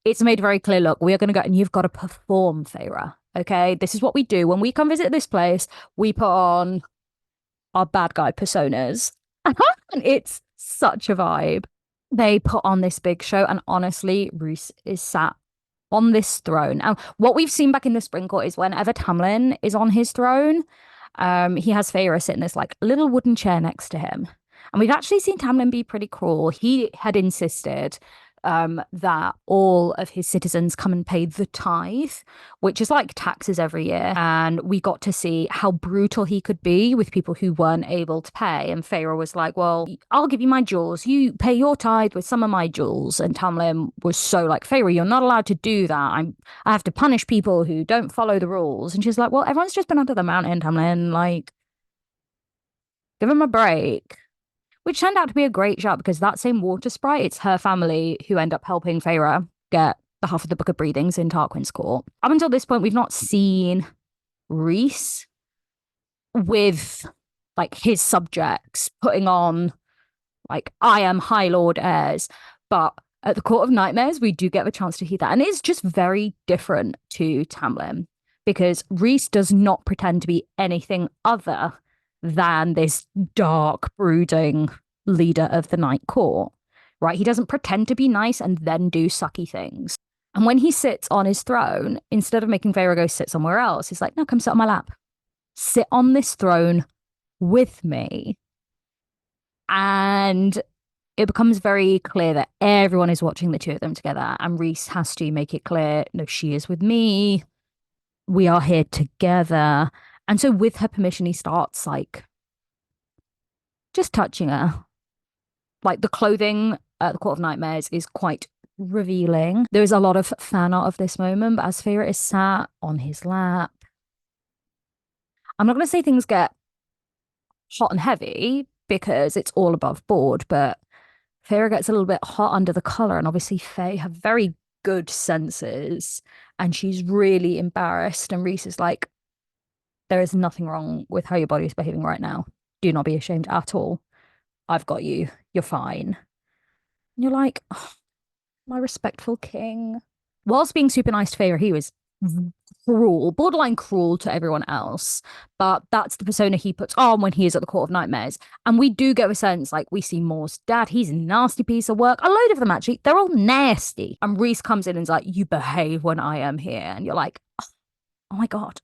it's made very clear, look, we are going to go and you've got to perform, Feyre. Okay. This is what we do. When we come visit this place, we put on our bad guy personas. And it's such a vibe. They put on this big show, and honestly, Roose is sat on this throne. And what we've seen back in the Spring Court is whenever Tamlin is on his throne, he has Feyre sit in this like little wooden chair next to him. And we've actually seen Tamlin be pretty cruel. He had insisted that all of his citizens come and pay the tithe, which is like taxes every year. And we got to see how brutal he could be with people who weren't able to pay. And Feyre was like, well, I'll give you my jewels. You pay your tithe with some of my jewels. And Tamlin was so like, Feyre, you're not allowed to do that. I have to punish people who don't follow the rules. And she's like, well, everyone's just been under the mountain, Tamlin. Like, give him a break. Which turned out to be a great shot because that same water sprite, it's her family who end up helping Feyre get the half of the Book of Breathings in Tarquin's court. Up until this point, we've not seen Rhys with like his subjects putting on like I am High Lord airs, but at the Court of Nightmares, we do get the chance to hear that. And it's just very different to Tamlin because Rhys does not pretend to be anything other than this dark, brooding leader of the Night Court, right? He doesn't pretend to be nice and then do sucky things. And when he sits on his throne, instead of making Feyre go sit somewhere else, he's like, no, come sit on my lap. Sit on this throne with me. And it becomes very clear that everyone is watching the two of them together. And Rhys has to make it clear, no, she is with me. We are here together. And so with her permission, he starts like just touching her. Like the clothing at the Court of Nightmares is quite revealing. There is a lot of fan art of this moment, but as Feyre is sat on his lap, I'm not going to say things get hot and heavy because it's all above board, but Feyre gets a little bit hot under the collar. And obviously, Faye have very good senses and she's really embarrassed. And Rhys is like, there is nothing wrong with how your body is behaving right now. Do not be ashamed at all. I've got you. You're fine. And you're like, oh, my respectful king. Whilst being super nice to Feyre, he was cruel, borderline cruel to everyone else. But that's the persona he puts on when he is at the Court of Nightmares. And we do get a sense, like, we see Moore's dad. He's a nasty piece of work. A load of them, actually. They're all nasty. And Rhys comes in and is like, you behave when I am here. And you're like, oh my God.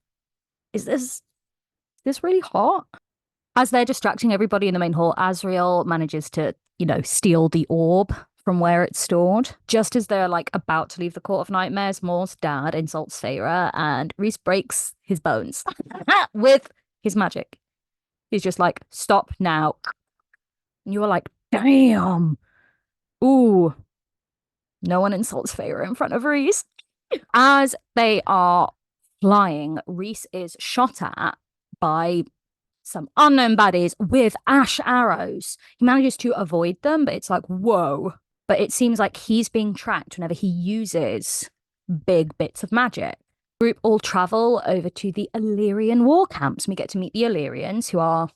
Is this really hot? As they're distracting everybody in the main hall, Asriel manages to, steal the orb from where it's stored. Just as they're like about to leave the Court of Nightmares, Moore's dad insults Feyre and Rhys breaks his bones with his magic. He's just like, stop now. And you are like, damn. Ooh. No one insults Feyre in front of Rhys. As they are flying, Rhys is shot at by some unknown baddies with ash arrows. He manages to avoid them, but it's like, whoa. But it seems like he's being tracked whenever he uses big bits of magic. The group all travel over to the Illyrian war camps. And we get to meet the Illyrians, who are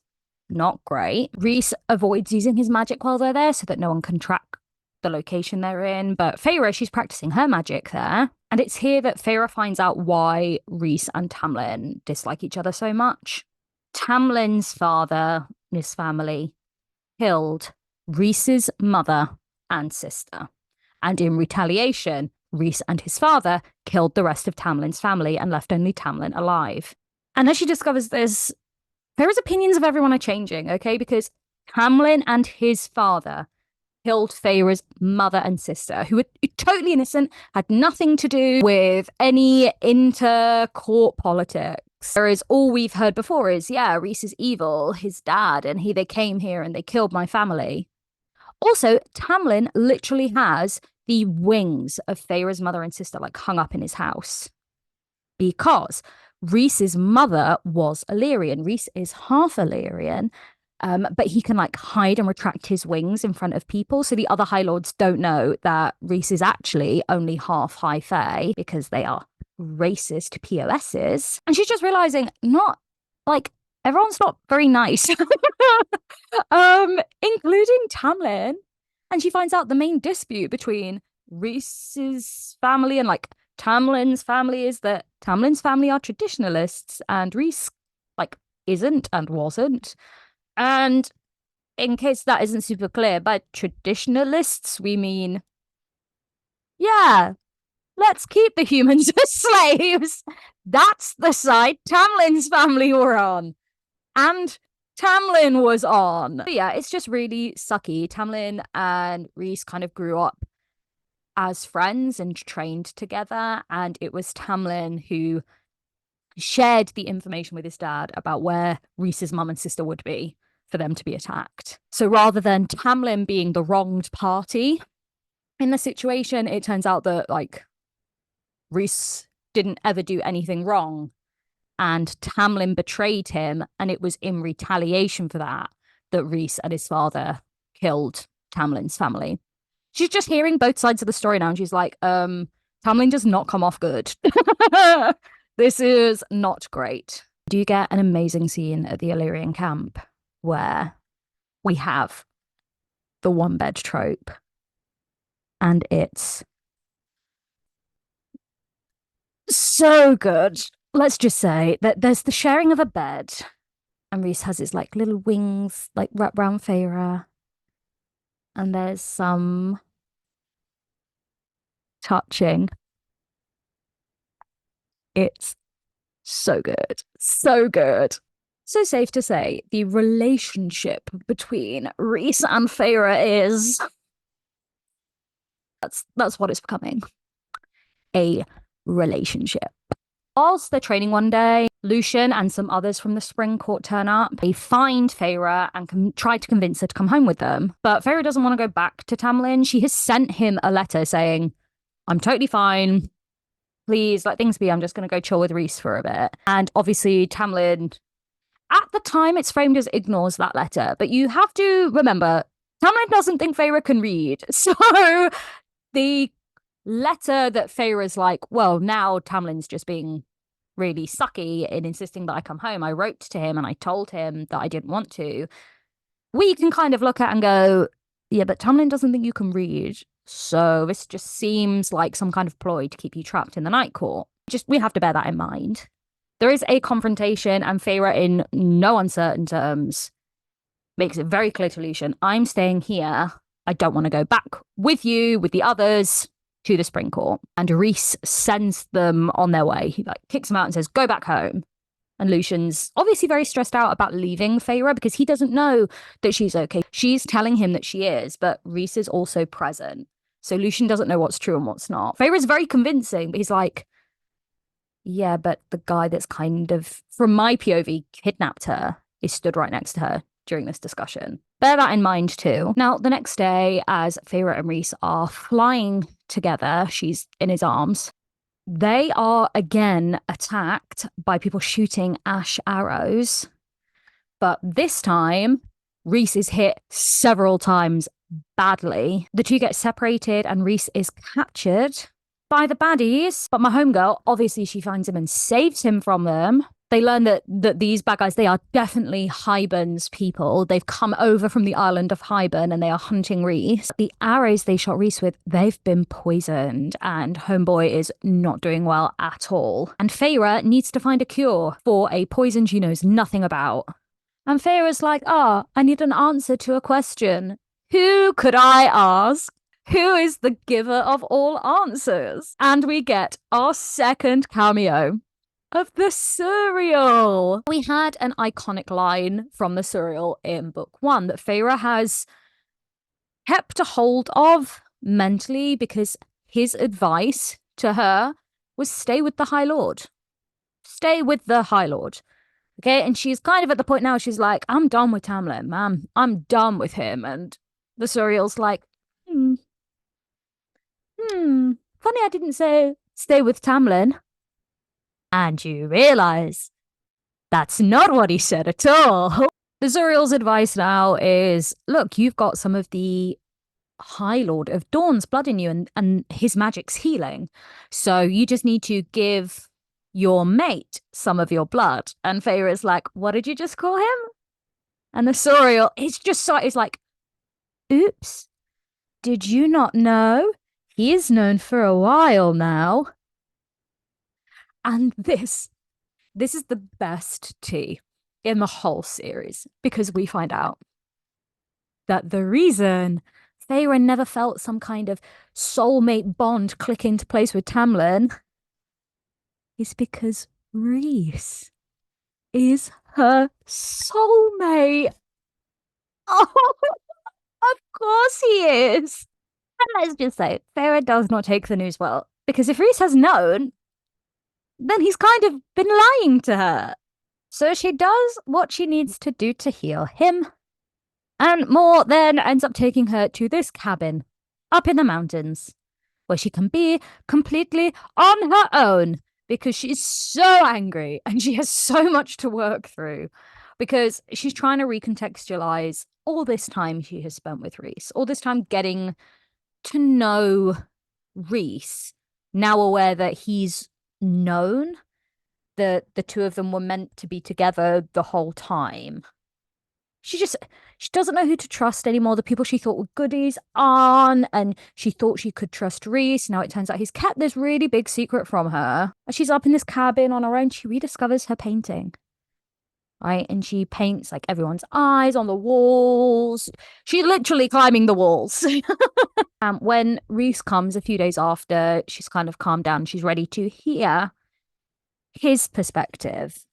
not great. Rhys avoids using his magic while they're there so that no one can track the location they're in. But Feyre, she's practicing her magic there. And it's here that Feyre finds out why Rhys and Tamlin dislike each other so much. Tamlin's father and his family killed Rhys's mother and sister. And in retaliation, Rhys and his father killed the rest of Tamlin's family and left only Tamlin alive. And as she discovers this, Feyre's opinions of everyone are changing, okay? Because Tamlin and his father killed Feyre's mother and sister, who were totally innocent, had nothing to do with any inter-court politics. Whereas all we've heard before is, yeah, Rhys is evil, his dad, and they came here and they killed my family. Also, Tamlin literally has the wings of Feyre's mother and sister like hung up in his house. Because Rhys's mother was Illyrian. Rhys is half Illyrian, but he can like hide and retract his wings in front of people. So the other High Lords don't know that Rhys is actually only half High Fae because they are racist POSs. And she's just realizing everyone's not very nice. Including Tamlin. And she finds out the main dispute between Rhys's family and like Tamlin's family is that Tamlin's family are traditionalists and Rhys like isn't and wasn't. And in case that isn't super clear, by traditionalists we mean, yeah, let's keep the humans as slaves. That's the side Tamlin's family were on. And Tamlin was on. But yeah, it's just really sucky. Tamlin and Rhys kind of grew up as friends and trained together. And it was Tamlin who shared the information with his dad about where Rhys's mum and sister would be for them to be attacked. So rather than Tamlin being the wronged party in the situation, it turns out that like Rhys didn't ever do anything wrong. And Tamlin betrayed him, and it was in retaliation for that that Rhys and his father killed Tamlin's family. She's just hearing both sides of the story now, and she's like, Tamlin does not come off good. This is not great. Do you get an amazing scene at the Illyrian camp where we have the one bed trope, and it's so good. Let's just say that there's the sharing of a bed, and Rhys has his like little wings like wrapped around Feyre, and there's some touching. It's so good. So good. So safe to say, the relationship between Rhys and Feyre is that's what it's becoming. A relationship. Whilst they're training one day, Lucien and some others from the Spring Court turn up. They find Feyre and try to convince her to come home with them. But Feyre doesn't want to go back to Tamlin. She has sent him a letter saying, I'm totally fine. Please let things be. I'm just going to go chill with Rhys for a bit. And obviously Tamlin, at the time it's framed as ignores that letter. But you have to remember, Tamlin doesn't think Feyre can read. So the letter that Feyre's like, well, now Tamlin's just being really sucky in insisting that I come home. I wrote to him and I told him that I didn't want to. We can kind of look at and go, yeah, but Tamlin doesn't think you can read. So this just seems like some kind of ploy to keep you trapped in the Night Court. We have to bear that in mind. There is a confrontation, and Feyre, in no uncertain terms, makes it very clear to Lucien, I'm staying here. I don't want to go back with you, with the others, to the Spring Court. And Rhys sends them on their way. He like kicks them out and says, go back home. And Lucien's obviously very stressed out about leaving Feyre because he doesn't know that she's okay. She's telling him that she is, but Rhys is also present. So Lucien doesn't know what's true and what's not. Feyre's very convincing, but he's like, yeah, but the guy that's kind of, from my POV, kidnapped her is stood right next to her during this discussion. Bear that in mind too. Now, the next day, as Feyre and Rhys are flying together, she's in his arms, they are again attacked by people shooting ash arrows. But this time, Rhys is hit several times badly. The two get separated and Rhys is captured by the baddies. But my homegirl, obviously she finds him and saves him from them. They learn that these bad guys, they are definitely Hybern's people. They've come over from the island of Hybern and they are hunting Rhys. The arrows they shot Rhys with, they've been poisoned and homeboy is not doing well at all. And Feyre needs to find a cure for a poison she knows nothing about. And Feyre's like, I need an answer to a question. Who could I ask? Who is the giver of all answers? And we get our second cameo of the Suriel. We had an iconic line from the Suriel in book 1 that Feyre has kept a hold of mentally because his advice to her was stay with the High Lord. Stay with the High Lord. Okay, and she's kind of at the point now, she's like, I'm done with Tamlin, man. I'm done with him. And the Suriel's like, funny I didn't say stay with Tamlin. And you realise that's not what he said at all. The Zuriel's advice now is, look, you've got some of the High Lord of Dawn's blood in you and his magic's healing. So you just need to give your mate some of your blood. And Feyre's like, what did you just call him? And the Zuriel is just so, it's like, oops, did you not know? he is known for a while now. And this is the best tea in the whole series because we find out that the reason Feyre never felt some kind of soulmate bond click into place with Tamlin is because Rhys is her soulmate. Oh, of course he is. And let's just say, Feyre does not take the news well, because if Rhys has known, then he's kind of been lying to her. So she does what she needs to do to heal him. And Moore then ends up taking her to this cabin up in the mountains where she can be completely on her own because she's so angry and she has so much to work through because she's trying to recontextualize all this time she has spent with Rhys, all this time getting to know Rhys, now aware that he's known that the two of them were meant to be together the whole time. She doesn't know who to trust anymore. The people she thought were goodies aren't, and she thought she could trust Rhys. Now it turns out he's kept this really big secret from her. As she's up in this cabin on her own, she rediscovers her painting. Right, and she paints like everyone's eyes on the walls. She's literally climbing the walls. When Rhys comes a few days after, she's kind of calmed down. She's ready to hear his perspective.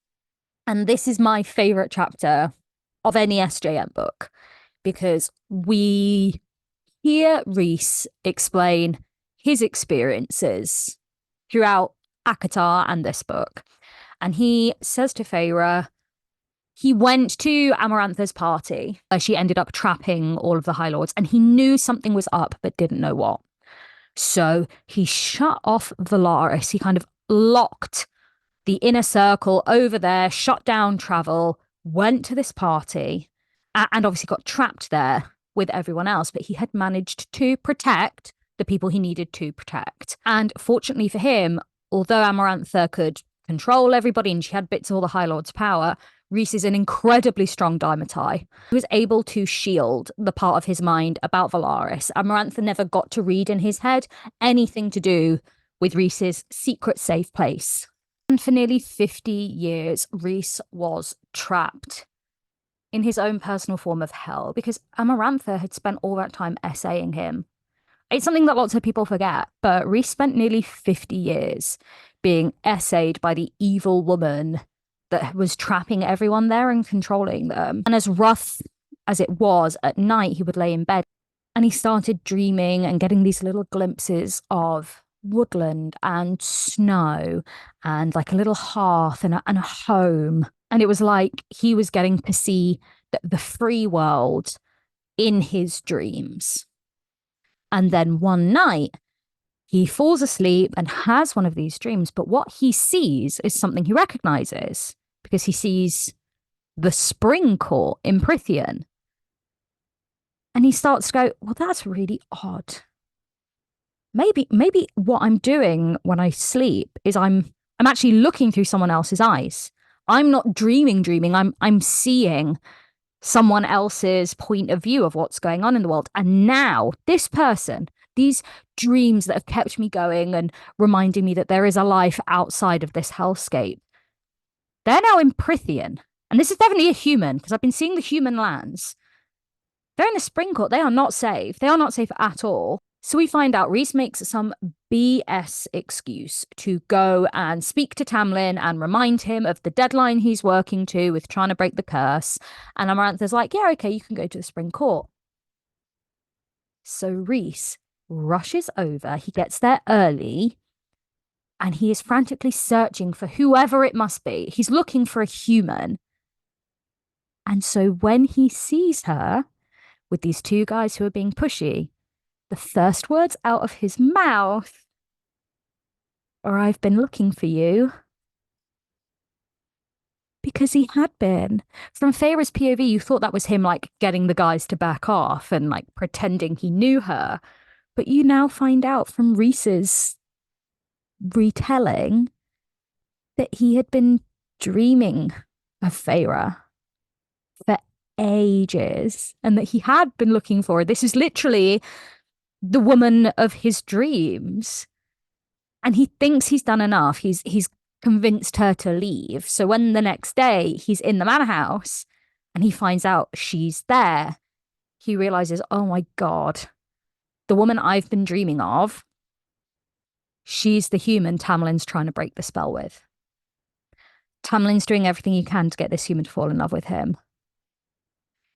And this is my favorite chapter of any SJM book because we hear Rhys explain his experiences throughout ACOTAR and this book. And he says to Feyre, he went to Amarantha's party where she ended up trapping all of the High Lords, and he knew something was up but didn't know what. So he shut off Valaris. He kind of locked the inner circle over there, shut down travel, went to this party, and obviously got trapped there with everyone else. But he had managed to protect the people he needed to protect. And fortunately for him, although Amarantha could control everybody and she had bits of all the High Lord's power, Rhys is an incredibly strong Daimatai who was able to shield the part of his mind about Valaris. Amarantha never got to read in his head anything to do with Rhys's secret safe place. And for nearly 50 years, Rhys was trapped in his own personal form of hell because Amarantha had spent all that time essaying him. It's something that lots of people forget, but Rhys spent nearly 50 years being essayed by the evil woman that was trapping everyone there and controlling them. And as rough as it was, at night he would lay in bed and he started dreaming and getting these little glimpses of woodland and snow and like a little hearth and a home. And it was like he was getting to see the free world in his dreams. And then one night, he falls asleep and has one of these dreams, but what he sees is something he recognizes because he sees the spring court in Prythian. And he starts to go, well, that's really odd. Maybe what I'm doing when I sleep is I'm actually looking through someone else's eyes. I'm not dreaming. I'm seeing someone else's point of view of what's going on in the world. And now this person, these dreams that have kept me going and reminding me that there is a life outside of this hellscape, they're now in Prythian. And this is definitely a human because I've been seeing the human lands. They're in the spring court. They are not safe. They are not safe at all. So we find out Rhys makes some BS excuse to go and speak to Tamlin and remind him of the deadline he's working to with trying to break the curse. And Amarantha's like, yeah, okay, you can go to the spring court. So Rhys rushes over. He gets there early and he is frantically searching for whoever it must be. He's looking for a human. And so when he sees her with these two guys who are being pushy, the first words out of his mouth are, I've been looking for you. Because he had been. From Feyre's POV, you thought that was him like getting the guys to back off and like pretending he knew her. But you now find out from Rhys's retelling that he had been dreaming of Feyre for ages and that he had been looking for her. This is literally the woman of his dreams. And he thinks he's done enough. He's convinced her to leave. So when the next day he's in the manor house and he finds out she's there, he realizes, oh my God, the woman I've been dreaming of, she's the human Tamlin's trying to break the spell with. Tamlin's doing everything he can to get this human to fall in love with him.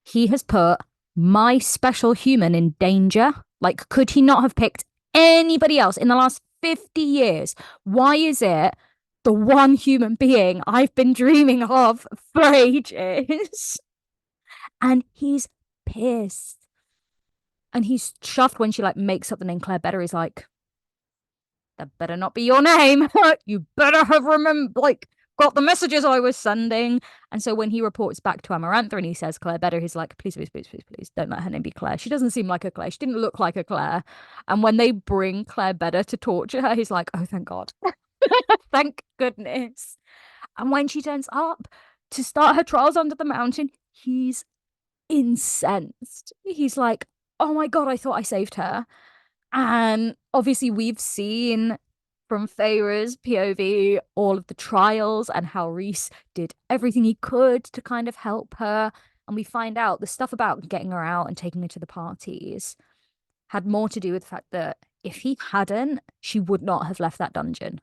He has put my special human in danger. Like, could he not have picked anybody else in the last 50 years? Why is it the one human being I've been dreaming of for ages? And he's pissed. And he's chuffed when she like makes up the name Claire Better. He's like, that better not be your name. You better have like got the messages I was sending. And so when he reports back to Amarantha and he says Claire Better, he's like, please, please, please, please, please, don't let her name be Claire. She doesn't seem like a Claire. She didn't look like a Claire. And when they bring Claire Better to torture her, he's like, oh, thank God. Thank goodness. And when she turns up to start her trials under the mountain, he's incensed. He's like, oh my God, I thought I saved her. And obviously, we've seen from Feyre's POV all of the trials and how Rhys did everything he could to kind of help her. And we find out the stuff about getting her out and taking her to the parties had more to do with the fact that if he hadn't, she would not have left that dungeon.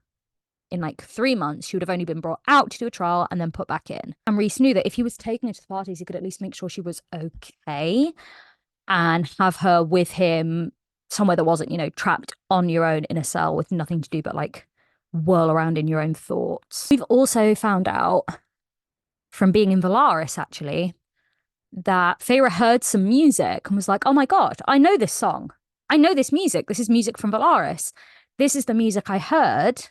In like 3 months, she would have only been brought out to do a trial and then put back in. And Rhys knew that if he was taking her to the parties, he could at least make sure she was okay and have her with him somewhere that wasn't, trapped on your own in a cell with nothing to do but like whirl around in your own thoughts. We've also found out from being in Valaris, actually, that Feyre heard some music and was like, oh my God, I know this song. I know this music. This is music from Valaris. This is the music I heard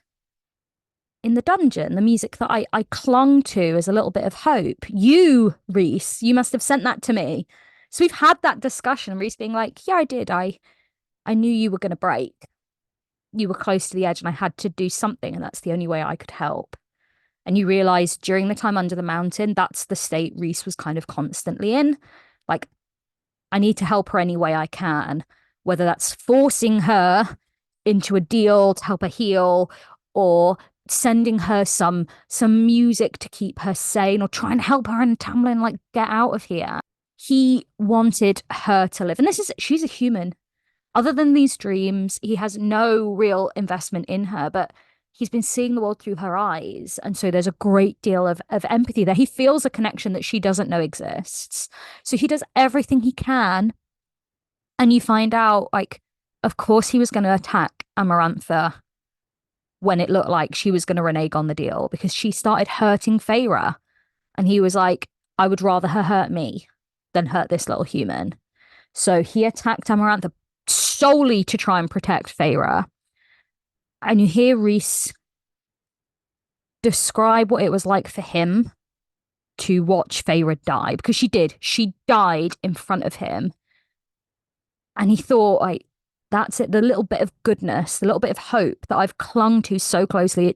in the dungeon, the music that I clung to as a little bit of hope. You, Rhys, you must have sent that to me. So we've had that discussion, Rhys being like, yeah, I did. I knew you were going to break. You were close to the edge and I had to do something, and that's the only way I could help. And you realize during the time under the mountain, that's the state Rhys was kind of constantly in. Like, I need to help her any way I can, whether that's forcing her into a deal to help her heal, or sending her some music to keep her sane, or trying to help her and Tamlin like get out of here. He wanted her to live. And she's a human. Other than these dreams, he has no real investment in her, but he's been seeing the world through her eyes. And so there's a great deal of empathy there. He feels a connection that she doesn't know exists. So he does everything he can. And you find out, like, of course he was going to attack Amarantha when it looked like she was going to renege on the deal, because she started hurting Feyre. And he was like, I would rather her hurt me than hurt this little human. So he attacked Amarantha solely to try and protect Feyre. And you hear Rhys describe what it was like for him to watch Feyre die, because she did. She died in front of him. And he thought, like, that's it. The little bit of goodness, the little bit of hope that I've clung to so closely.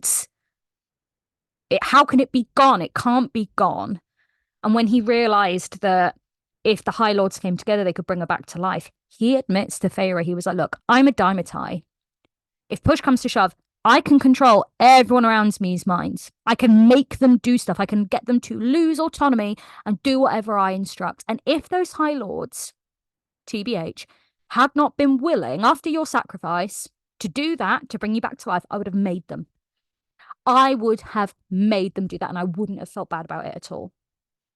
How can it be gone? It can't be gone. And when he realized that if the High Lords came together, they could bring her back to life, he admits to Feyre, he was like, look, I'm a Dimetae. If push comes to shove, I can control everyone around me's minds. I can make them do stuff. I can get them to lose autonomy and do whatever I instruct. And if those High Lords, TBH, had not been willing, after your sacrifice, to do that, to bring you back to life, I would have made them. I would have made them do that, and I wouldn't have felt bad about it at all.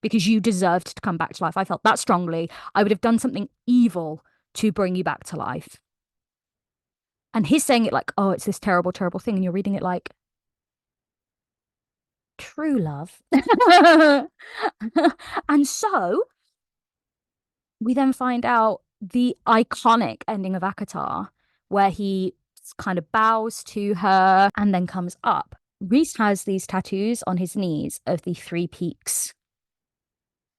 Because you deserved to come back to life. I felt that strongly. I would have done something evil to bring you back to life. And he's saying it like, oh, it's this terrible, terrible thing. And you're reading it like, true love. And so we then find out the iconic ending of ACOTAR, where he kind of bows to her and then comes up. Rhys has these tattoos on his knees of the 3 peaks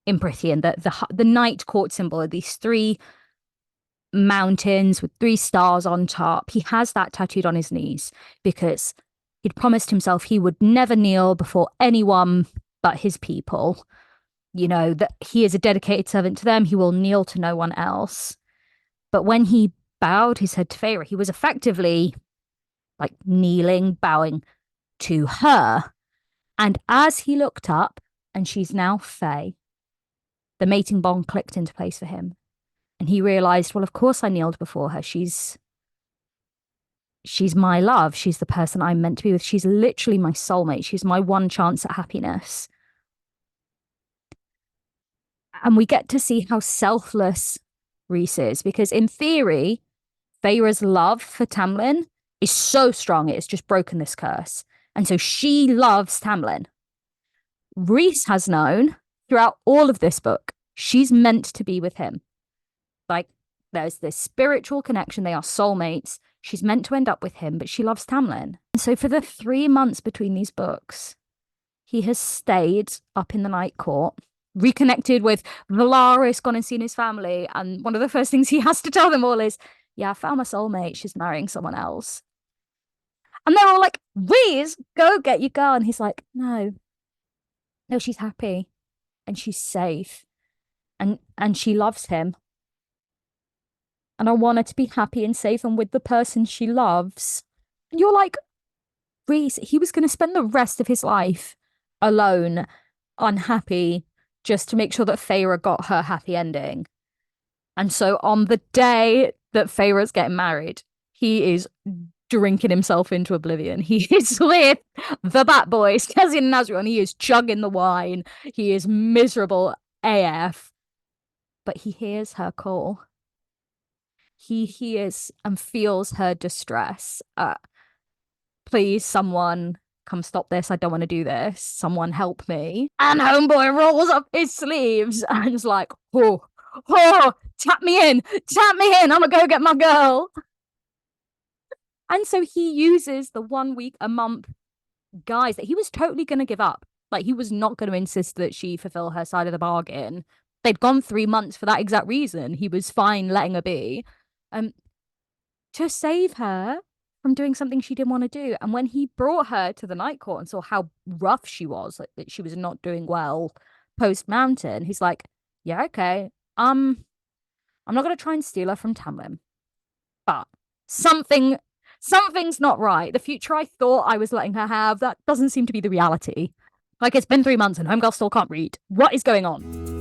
in Prythian, the night court symbol of these 3 mountains with 3 stars on top. He has that tattooed on his knees because he'd promised himself he would never kneel before anyone but his people. That he is a dedicated servant to them. He will kneel to no one else. But when he bowed his head to Feyre. He was effectively like kneeling, bowing to her. And as he looked up, and she's now Fae, the mating bond clicked into place for him. And he realized, well, of course I kneeled before her. She's my love. She's the person I'm meant to be with. She's literally my soulmate. She's my one chance at happiness. And we get to see how selfless Rhys is, because in theory, Feyre's love for Tamlin is so strong, it's just broken this curse. And so she loves Tamlin. Rhys has known throughout all of this book, she's meant to be with him. Like, there's this spiritual connection. They are soulmates. She's meant to end up with him, but she loves Tamlin. And so for the 3 months between these books, he has stayed up in the Night Court, reconnected with Valaris, gone and seen his family. And one of the first things he has to tell them all is, yeah, I found my soulmate. She's marrying someone else. And they're all like, Rhys, go get your girl. And he's like, no, she's happy and she's safe and she loves him. And I want her to be happy and safe and with the person she loves. And you're like, Rhys, he was going to spend the rest of his life alone, unhappy, just to make sure that Feyre got her happy ending. And so on the day that Feyre's getting married, he is drinking himself into oblivion. He is with the Bat Boys, Cassian and Azriel. He is chugging the wine. He is miserable AF. But he hears her call. He hears and feels her distress. Please, someone come stop this. I don't want to do this. Someone help me. And homeboy rolls up his sleeves and is like, oh, tap me in. I'm gonna go get my girl. And so he uses the 1 week a month guys that he was totally going to give up. Like, he was not going to insist that she fulfill her side of the bargain. They'd gone 3 months for that exact reason. He was fine letting her be. To save her from doing something she didn't want to do. And when he brought her to the Night Court and saw how rough she was, like that she was not doing well post Mountain, he's like, yeah, okay. I'm not going to try and steal her from Tamlin. But something's not right. The future I thought I was letting her have, that doesn't seem to be the reality. Like, it's been 3 months and Homegirl still can't read. What is going on?